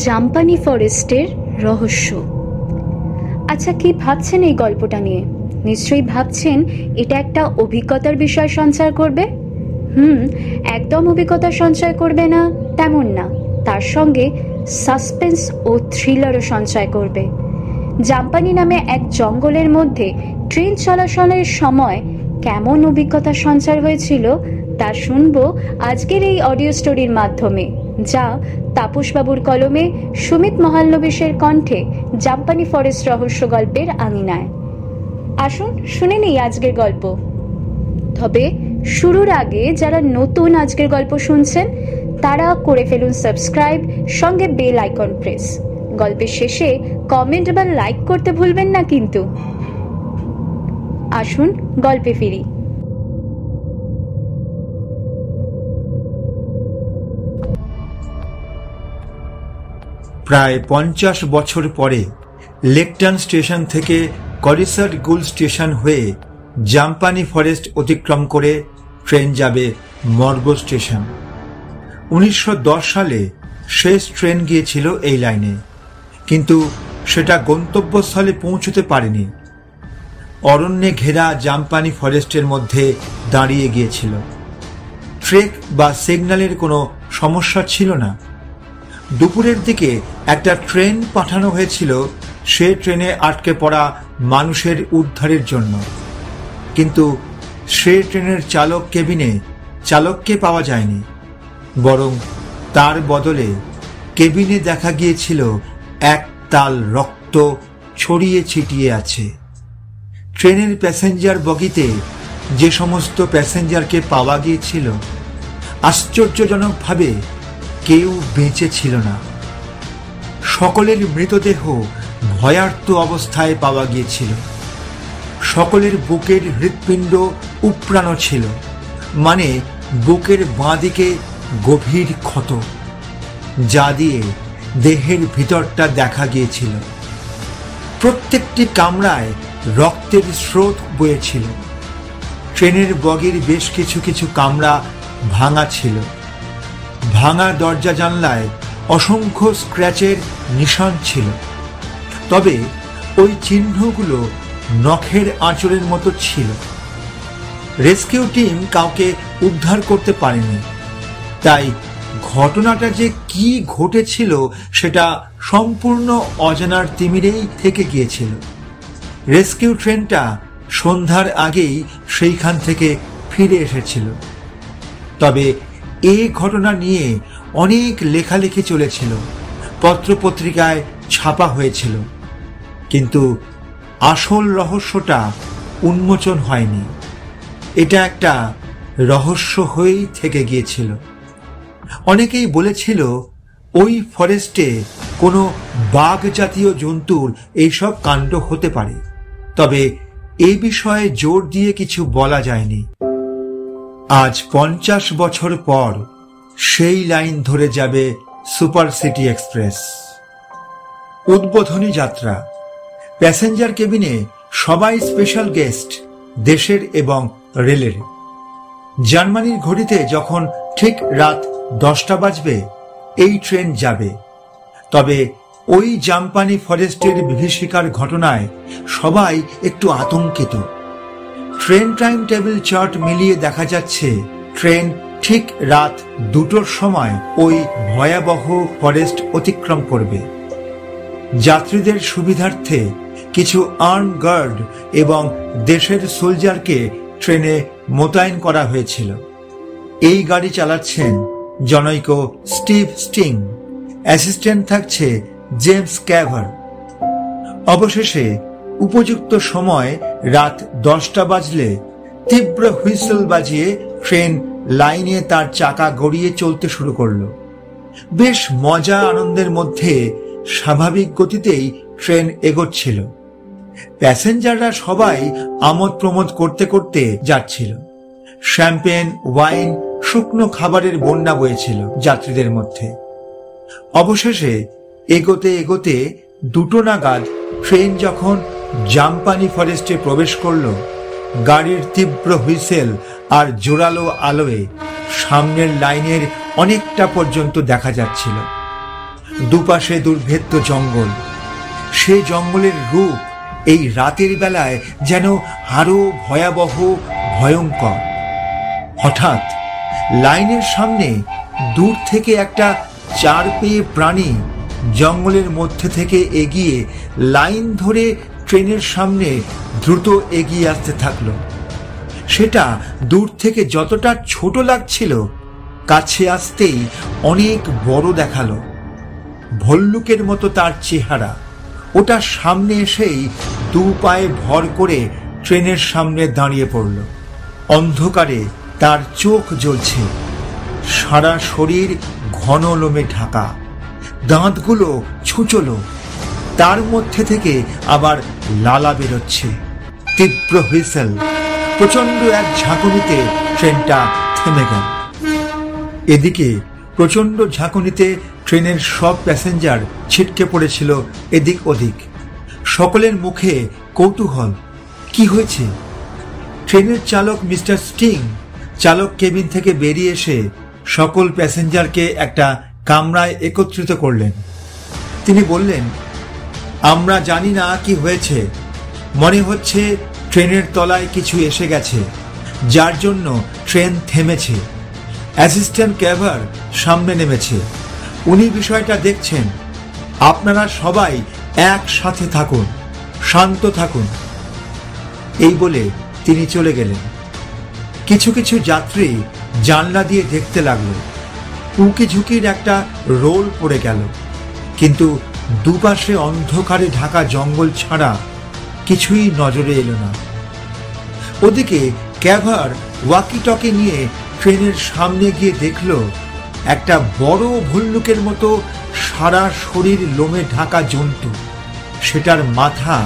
জাম্পানি ফরেস্টের রহস্য। আচ্ছা, কি ভাবছেন এই গল্পটা নিয়ে? নিশ্চয়ই ভাবছেন এটা একটা অভিজ্ঞতার বিষয় সঞ্চয় করবে। একদম অভিজ্ঞতা সঞ্চয় করবে না তেমন না, তার সঙ্গে সাসপেন্স ও থ্রিলারও সঞ্চয় করবে। জাম্পানি নামে এক জঙ্গলের মধ্যে ট্রেন চলাচলের সময় কেমন অভিজ্ঞতা সঞ্চার হয়েছিল তা শুনবো আজকের এই অডিও স্টোরির মাধ্যমে, যা তাপসবাবুর কলমে সুমিত মহালনবিশের কণ্ঠে জাম্পানি ফরেস্ট রহস্য গল্পের আঙিনায়। আসুন শুনে নেই আজকের গল্প। তবে শুরুর আগে যারা নতুন আজকের গল্প শুনছেন তারা করে ফেলুন সাবস্ক্রাইব, সঙ্গে বেল আইকন প্রেস। গল্পের শেষে কমেন্ট বা লাইক করতে ভুলবেন না কিন্তু। আসুন গল্পে ফিরি। প্রায় 50 বছর পরে লেকটন স্টেশন থেকে করিসার গুল স্টেশন হয়ে জাম্পানি ফরেস্ট অতিক্রম করে ট্রেন যাবে মর্গো স্টেশন। 1910 সালে শেষ ট্রেন গিয়েছিল এই লাইনে, কিন্তু সেটা গন্তব্যস্থলে পৌঁছতে পারেনি। অরণ্যে ঘেরা জাম্পানি ফরেস্টের মধ্যে দাঁড়িয়ে গিয়েছিল। ট্রেক বা সিগন্যালের কোনো সমস্যা ছিল না। দুপুরের দিকে একটা ট্রেন পাঠানো হয়েছিল সে ট্রেনে আটকে পড়া মানুষের উদ্ধারের জন্য, কিন্তু সে ট্রেনের চালক কেবিনে চালককে পাওয়া যায়নি, বরং তার বদলে কেবিনে দেখা গিয়েছিল এক তাল রক্ত ছড়িয়ে ছিটিয়ে আছে। ট্রেনের প্যাসেঞ্জার বগিতে যে সমস্ত প্যাসেঞ্জারকে পাওয়া গিয়েছিল, আশ্চর্যজনকভাবে কেউ বেঁচে ছিল না। সকলের মৃতদেহ ভয়ার্ত অবস্থায় পাওয়া গিয়েছিল। সকলের বুকের হৃৎপিণ্ড উপড়ানো ছিল, মানে বুকের বাঁ দিকে গভীর ক্ষত, যা দিয়ে দেহের ভিতরটা দেখা গিয়েছিল। প্রত্যেকটি কামরায় রক্তের স্রোত বয়েছিল। ট্রেনের বগির বেশ কিছু কিছু কামরা ভাঙা ছিল। ভাঙা দরজা জানলায় অসংখ্য স্ক্র্যাচের নিশান ছিল, তবে ওই চিহ্নগুলো নখের আঁচড়ের মতো ছিল। রেস্কিউ টিম কাউকে উদ্ধার করতে পারেনি, তাই ঘটনাটা যে কি ঘটেছিল সেটা সম্পূর্ণ অজানার তিমিরেই থেকে গিয়েছিল। রেস্কিউ ট্রেনটা সন্ধ্যার আগেই সেইখান থেকে ফিরে এসেছিল। তবে এই ঘটনা নিয়ে অনেক লেখালেখি চলেছিল, পত্রপত্রিকায় ছাপা হয়েছিল, কিন্তু আসল রহস্যটা উন্মোচন হয়নি। এটা একটা রহস্য হয়েই থেকে গিয়েছিল। অনেকেই বলেছিল ওই ফরেস্টে কোনো বাঘ জাতীয় জন্তুর এইসব কাণ্ড হতে পারে, তবে এই বিষয়ে জোর দিয়ে কিছু বলা যায়নি। আজ 50 বছর পর সেই লাইন ধরে যাবে সুপার সিটি এক্সপ্রেস। উদ্বোধনী যাত্রা। প্যাসেঞ্জার কেবিনে সবাই স্পেশাল গেস্ট, দেশের এবং রেলের। জার্মানির ঘড়িতে যখন ঠিক রাত 10টা বাজবে এই ট্রেন যাবে। তবে ওই জাম্পানি ফরেস্টের বিভীষিকার ঘটনায় সবাই একটু আতঙ্কিত। ট্রেন টাইম টেবিল চার্ট মিলিয়ে দেখা যাচ্ছে ট্রেন ঠিক রাত 2টোর সময় ওই ভয়াবহ ফরেস্ট অতিক্রম করবে। যাত্রীদের সুবিধার্থে কিছু আর্ম গার্ড এবং দেশের সোলজারকে ট্রেনে মোতায়েন করা হয়েছিল। এই গাড়ি চালাচ্ছেন জনৈক স্টিভ স্টিং, অ্যাসিস্ট্যান্ট থাকছে জেমস ক্যাভার। অবশেষে উপযুক্ত সময় রাত 10টা বাজলে তীব্র হুইসেল বাজিয়ে ট্রেন লাইনে তার চাকা গড়িয়ে চলতে শুরু করল। বেশ মজা আনন্দের মধ্যে স্বাভাবিক গতিতেই ট্রেন এগোচ্ছিল। প্যাসেঞ্জাররা সবাই আমোদ প্রমোদ করতে করতে যাচ্ছিল। শ্যাম্পেন, ওয়াইন, শুকনো খাবারের বন্যা বয়েছিল যাত্রীদের মধ্যে। অবশেষে এগোতে এগোতে 2টো নাগাদ ট্রেন যখন জাম্পানি ফরেস্টে প্রবেশ করল, গাড়ির তীব্র হুইসেল আর জোরালো আলোয় সামনের লাইনের অনেকটা পর্যন্ত দেখা যাচ্ছিল। দুপাশে দুর্ভেদ্য জঙ্গল। সেই জঙ্গলের রূপ এই রাতের বেলায় যেন আরো ভয়াবহ, ভয়ঙ্কর। হঠাৎ লাইনের সামনে দূর থেকে একটা চার পেয়ে প্রাণী জঙ্গলের মধ্যে থেকে এগিয়ে লাইন ধরে ট্রেনের সামনে দ্রুত এগিয়ে আসতে থাকলো। সেটা দূর থেকে যতটা ছোট লাগছিল, কাছে আসতেই অনেক বড় দেখালো। ভল্লুকের মতো তার চেহারা। ওটা সামনে এসেই দু পায়ে ভর করে ট্রেনের সামনে দাঁড়িয়ে পড়ল। অন্ধকারে তার চোখ জ্বলছে, সারা শরীর ঘন লোমে ঢাকা, দাঁতগুলো ছুঁচলো, তার মধ্যে থেকে আবার লালা বেরোচ্ছে। তীব্র হুইসেল, প্রচন্ড এক ঝাঁকুনিতে ট্রেনটা থেমে গেল। এদিকে প্রচন্ড ঝাঁকুনিতে ট্রেনের সব প্যাসেঞ্জার ছিটকে পড়েছিল এদিক ওদিক। সকলের মুখে কৌতূহল, কি হয়েছে? ট্রেনের চালক মিস্টার স্টিং চালক কেবিন থেকে বেরিয়ে এসে সকল প্যাসেঞ্জারকে একটা কামরায় একত্রিত করলেন। তিনি বললেন, আমরা জানি না কি হয়েছে, মনে হচ্ছে ট্রেনের তলায় কিছু এসে গেছে, যার জন্য ট্রেন থেমেছে। অ্যাসিস্ট্যান্ট ক্যাভার সামনে নেমেছে, উনি বিষয়টা দেখছেন। আপনারা সবাই একসাথে থাকুন, শান্ত থাকুন। এই বলে তিনি চলে গেলেন। কিছু কিছু যাত্রী জানলা দিয়ে দেখতে লাগলো। উঁকি ঝুঁকির একটা রোল পড়ে গেল, কিন্তু দুপাশে অন্ধকারে ঢাকা জঙ্গল ছাড়া কিছুই নজরে এলো না। ওদিকে ক্যাভার ওয়াকি টকি নিয়ে ট্রেনের সামনে গিয়ে দেখল একটা বড় ভল্লুকের মতো সারা শরীর লোমে ঢাকা জন্তু। সেটার মাথা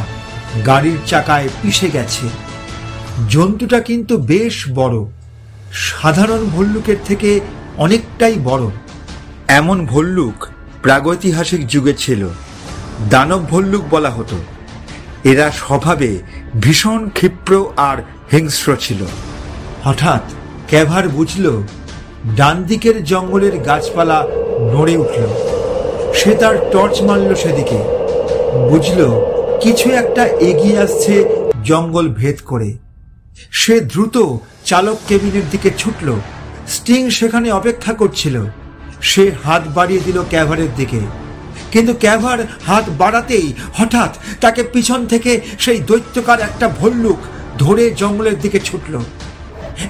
গাড়ির চাকায় পিষে গেছে। জন্তুটা কিন্তু বেশ বড়, সাধারণ ভল্লুকের থেকে অনেকটাই বড়। এমন ভল্লুক প্রাগৈতিহাসিক যুগে ছিল, দানব ভল্লুক বলা হতো। এরা স্বভাবে ভীষণ ক্ষিপ্র আর হিংস্র ছিল। হঠাৎ ক্যাভার বুঝল ডান দিকের জঙ্গলের গাছপালা নড়ে উঠল। সে তার টর্চ মারল সেদিকে, বুঝল কিছু একটা এগিয়ে আসছে জঙ্গল ভেদ করে। সে দ্রুত চালক কেবিনের দিকে ছুটল। স্টিং সেখানে অপেক্ষা করছিল। সে হাত বাড়িয়ে দিল ক্যাভারের দিকে, কিন্তু ক্যাভার হাত বাড়াতেই হঠাৎ তাকে পিছন থেকে সেই দৈত্যকার একটা ভল্লুক ধরে জঙ্গলের দিকে ছুটল।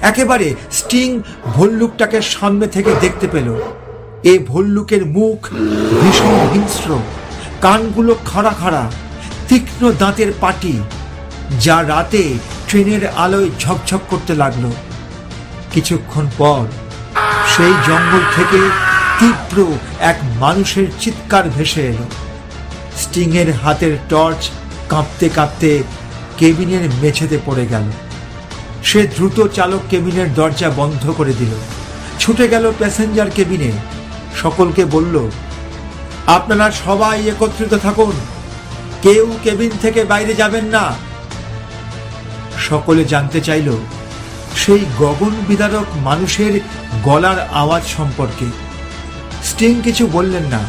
একেবারে স্টিং ভল্লুকটাকে সামনে থেকে দেখতে পেল। এ ভল্লুকের মুখ ভীষণ হিংস্র, কানগুলো খাড়া খাড়া, তীক্ষ্ণ দাঁতের পাটি, যা রাতে ট্রেনের আলোয় ঝকঝক করতে লাগলো। কিছুক্ষণ পর সেই জঙ্গল থেকে তীব্র এক মানুষের চিৎকার ভেসে এলো। স্টিংয়ের হাতের টর্চ কাঁপতে কাঁপতে কেবিনের মেঝেতে পড়ে গেল। সে দ্রুত চালক কেবিনের দরজা বন্ধ করে দিল, ছুটে গেল প্যাসেঞ্জার কেবিনে। সকলকে বলল, আপনারা সবাই একত্রিত থাকুন, কেউ কেবিন থেকে বাইরে যাবেন না। সকলে জানতে চাইল সেই গগন বিদারক মানুষের গলার আওয়াজ সম্পর্কে। স্টিং কিছু বললেন না,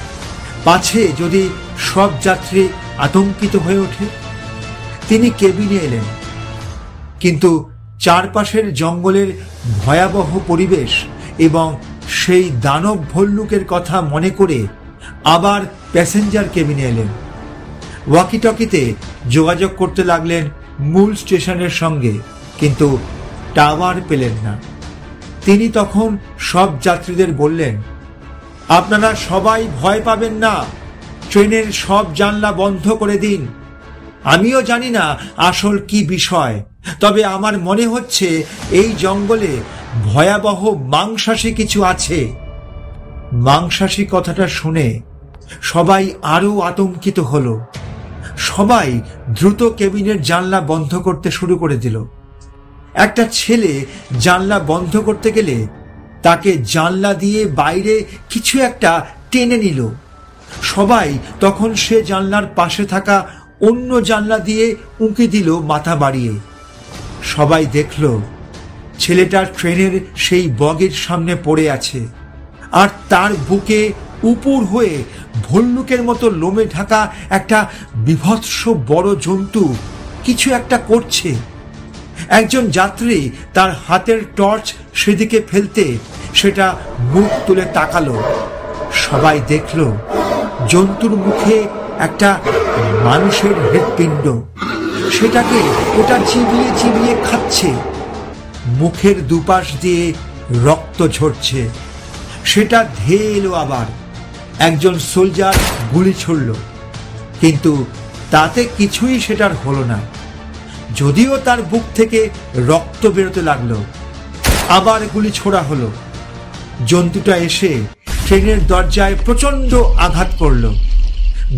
পাছে যদি সব যাত্রী আতঙ্কিত হয়ে ওঠে। তিনি কেবিনে এলেন, কিন্তু চারপাশের জঙ্গলের ভয়াবহ পরিবেশ এবং সেই দানব ভল্লুকের কথা মনে করে আবার প্যাসেঞ্জার কেবিনে এলেন। ওয়াকিটকিতে যোগাযোগ করতে লাগলেন মূল স্টেশনের সঙ্গে, কিন্তু টাওয়ার পেলেন না। তিনি তখন সব যাত্রীদের বললেন, আপনারা সবাই ভয় পাবেন না, ট্রেনের সব জানলা বন্ধ করে দিন। আমিও জানি না আসল কি বিষয়, তবে আমার মনে হচ্ছে এই জঙ্গলে ভয়াবহ মাংসাশী কিছু আছে। মাংসাশী কথাটা শুনে সবাই আরো আতঙ্কিত হলো। সবাই দ্রুত কেবিনের জানলা বন্ধ করতে শুরু করে দিল। একটা ছেলে জানলা বন্ধ করতে গেলে তাকে জানলা দিয়ে বাইরে কিছু একটা টেনে নিল। সবাই তখন সে জানলার পাশে থাকা অন্য জানলা দিয়ে উঁকি দিল মাথা বাড়িয়ে। সবাই দেখল ছেলেটা ট্রেনের সেই বগির সামনে পড়ে আছে, আর তার বুকে উপুর হয়ে ভল্লুকের মতো লোমে ঢাকা একটা বীভৎস বড় জন্তু কিছু একটা করছে। একজন যাত্রী তার হাতের টর্চ সেদিকে ফেলতে সেটা মুখ তুলে তাকালো। সবাই দেখল জন্তুর মুখে একটা মানুষের হৃৎপিণ্ড। সেটাকে ওটা চিবিয়ে চিবিয়ে খাচ্ছে। মুখের দুপাশ দিয়ে রক্ত ঝরছে। সেটা ধেয়ে এলো আবার। একজন সোলজার গুলি ছুড়ল, কিন্তু তাতে কিছুই সেটার হলো না। যদিও তার বুক থেকে রক্ত বেরোতে লাগলো। আবার গুলি ছোড়া হলো। জন্তুটা এসে ট্রেনের দরজায় প্রচন্ড আঘাত করল।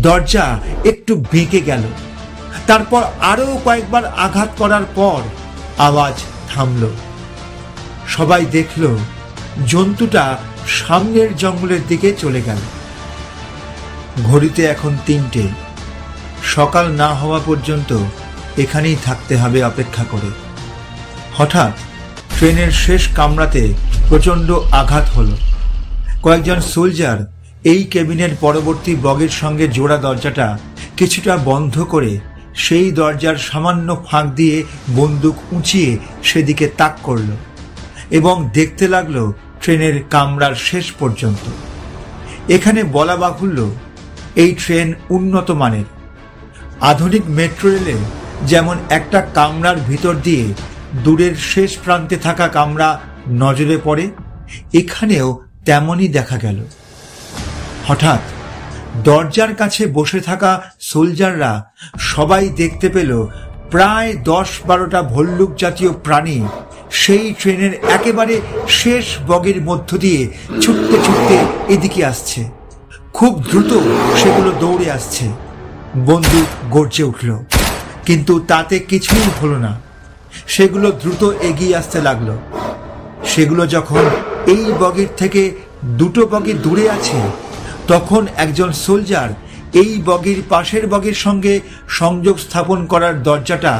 দরজা একটু বেঁকে গেল। তারপর আরো কয়েকবার আঘাত করার পর আওয়াজ থামল। সবাই দেখল জন্তুটা সামনের জঙ্গলের দিকে চলে গেল। ঘড়িতে এখন 3টে। সকাল না হওয়া পর্যন্ত এখানেই থাকতে হবে অপেক্ষা করে। হঠাৎ ট্রেনের শেষ কামরাতে প্রচন্ড আঘাত হলো। কয়েকজন সোলজার এই কেবিনের পরবর্তী বগির সঙ্গে জোড়া দরজাটা কিছুটা বন্ধ করে সেই দরজার সামান্য ফাঁক দিয়ে বন্দুক উঁচিয়ে সেদিকে তাক করল এবং দেখতে লাগলো ট্রেনের কামরার শেষ পর্যন্ত। এখানে বলা বাহুল্য, এই ট্রেন উন্নত মানের। আধুনিক মেট্রো রেলে যেমন একটা কামরার ভিতর দিয়ে দূরের শেষ প্রান্তে থাকা কামরা নজরে পড়ে, এখানেও তেমনই দেখা গেল। হঠাৎ দরজার কাছে বসে থাকা সোলজাররা সবাই দেখতে পেল প্রায় 10-12টা ভল্লুক জাতীয় প্রাণী সেই ট্রেনের একেবারে শেষ বগির মধ্য দিয়ে ছুটতে ছুটতে এদিকে আসছে। খুব দ্রুত সেগুলো দৌড়ে আসছে। বন্দুক গর্জে উঠল, কিন্তু তাতে কিছুই হলো না। সেগুলো দ্রুত এগিয়ে আসতে লাগলো। সেগুলো যখন এই বগির থেকে 2টো বগি দূরে আছে, তখন একজন সোলজার এই বগির পাশের বগির সঙ্গে সংযোগ স্থাপন করার দরজাটা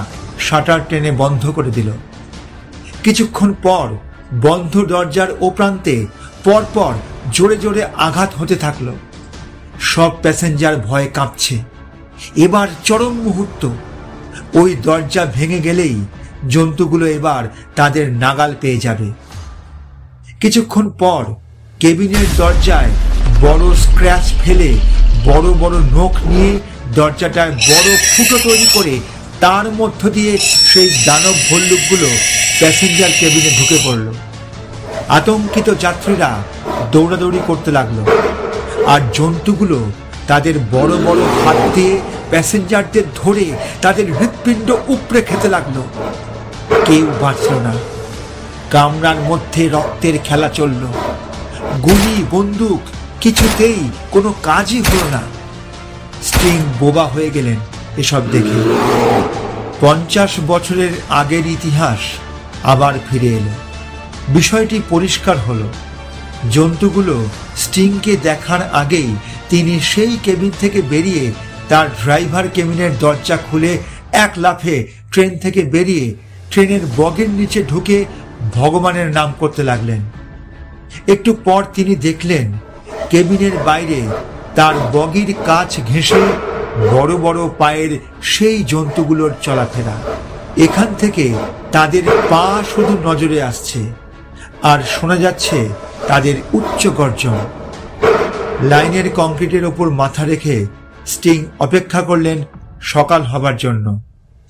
শাটার টেনে বন্ধ করে দিল। কিছুক্ষণ পর বন্ধ দরজার ও প্রান্তে পরপর জোরে জোরে আঘাত হতে থাকলো। সব প্যাসেঞ্জার ভয়ে কাঁপছে। এবার চরম মুহূর্ত। ওই দরজা ভেঙে গেলেই জন্তুগুলো এবার তাদের নাগাল পেয়ে যাবে। কিছুক্ষণ পর কেবিনের দরজায় বড় স্ক্র্যাচ ফেলে বড় বড় নখ নিয়ে দরজাটায় বড় ফুটো তৈরি করে তার মধ্য দিয়ে সেই দানব ভল্লুকগুলো প্যাসেঞ্জার কেবিনে ঢুকে পড়ল। আতঙ্কিত যাত্রীরা দৌড়াদৌড়ি করতে লাগলো, আর জন্তুগুলো তাদের বড় বড় হাত দিয়ে প্যাসেঞ্জারদের ধরে তাদের হৃৎপিণ্ড উপড়ে খেতে লাগলো। কেউ বাঁচল না। কামরার মধ্যে রক্তের খেলা চলল। গুলি বন্দুক কিছুতেই কোনো কাজই হলো না। স্টিং বোবা হয়ে গেলেন এসব দেখে। 50 বছরের আগের ইতিহাস আবার ফিরে এলো। বিষয়টি পরিষ্কার হলো। জন্তুগুলো স্টিংকে দেখার আগেই তিনি সেই কেবিন থেকে বেরিয়ে তার ড্রাইভার কেবিনের দরজা খুলে এক লাফে ট্রেন থেকে বেরিয়ে ট্রেনের বগির নিচে ঢুকে ভগবানের নাম করতে লাগলেন। একটু পর তিনি দেখলেন কেবিনের বাইরে তার বগির কাচ ঘেঁষে বড় বড় পায়ের সেই জন্তুগুলোর চলাফেরা। এখান থেকে তাদের পা শুধু নজরে আসছে, আর শোনা যাচ্ছে তাদের উচ্চ গর্জন। লাইনের কংক্রিটের ওপর মাথা রেখে স্টিং অপেক্ষা করলেন সকাল হবার জন্য।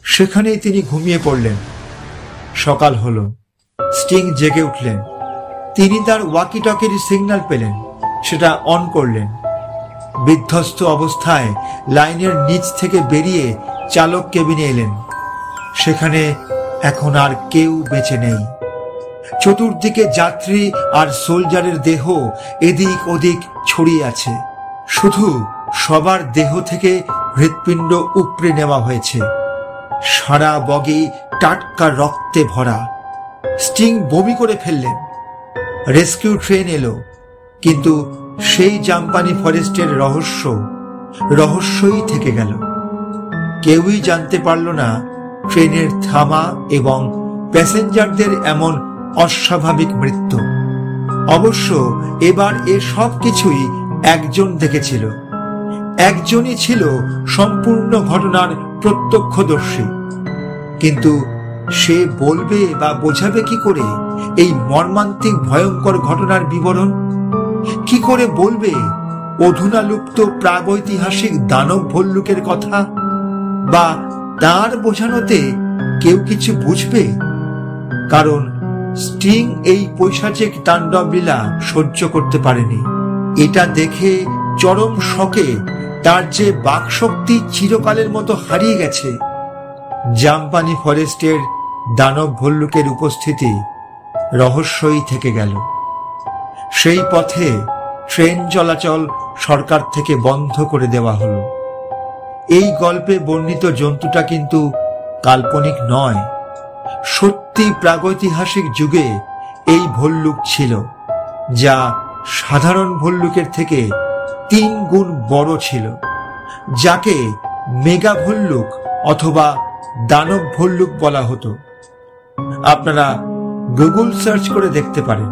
সেখানেই তিনি ঘুমিয়ে পড়লেন। সকাল হলো। স্টিং জেগে উঠলেন। তিনি তার ওয়াকি টকির সিগন্যাল পেলেন, সেটা অন করলেন। বিধ্বস্ত অবস্থায় লাইনের নিচ থেকে বেরিয়ে চালক কেবিনে এলেন। সেখানে এখন আর কেউ বেঁচে নেই। চতুর্দিকে যাত্রী আর সোলজারের দেহ এদিক ওদিক ছড়িয়ে আছে। শুধু সবার দেহ থেকে হৃৎপিণ্ড উপড়ে নেওয়া হয়েছে। সারা বগি টাটকা রক্তে ভরা। স্টিং বমি করে ফেললেন। রেস্কিউ ট্রেন এলো, কিন্তু সেই জাম্পানি ফরেস্টের রহস্যই থেকে গেল। কেউই জানতে পারল না ট্রেনের থামা এবং প্যাসেঞ্জারদের এমন অস্বাভাবিক মৃত্যু। অবশ্য এবার এ সব কিছুই একজন দেখেছিল, একজনই ছিল সম্পূর্ণ ঘটনার প্রত্যক্ষদর্শী। কিন্তু সে বলবে বা বোঝাবে কি করে এই মর্মান্তিক ভয়ঙ্কর ঘটনার বিবরণ? কি করে বলবে অধুনালুপ্ত প্রাগৈতিহাসিক দানব ভল্লুকের কথা? বা তার বোঝানোতে কেউ কিছু বুঝবে? কারণ স্টিং এই পৈশাচিক তাণ্ডব লীলা সহ্য করতে পারেনি। এটা দেখে চরম শকে তার যে বাকশক্তি চিরকালের মতো হারিয়ে গেছে। জামপানি ফরেস্টের দানব ভল্লুকের উপস্থিতি রহস্যই থেকে গেল। সেই পথে ট্রেন চলাচল সরকার থেকে বন্ধ করে দেওয়া হলো। এই গল্পে বর্ণিত জন্তুটা কিন্তু কাল্পনিক নয়, সত্যি প্রাগৈতিহাসিক যুগে এই ভল্লুক ছিল, যা সাধারণ ভল্লুকের থেকে 3 গুণ বড় ছিল, যাকে মেগা ভল্লুক অথবা দানব ভল্লুক বলা হতো। আপনারা গুগল সার্চ করে দেখতে পারেন।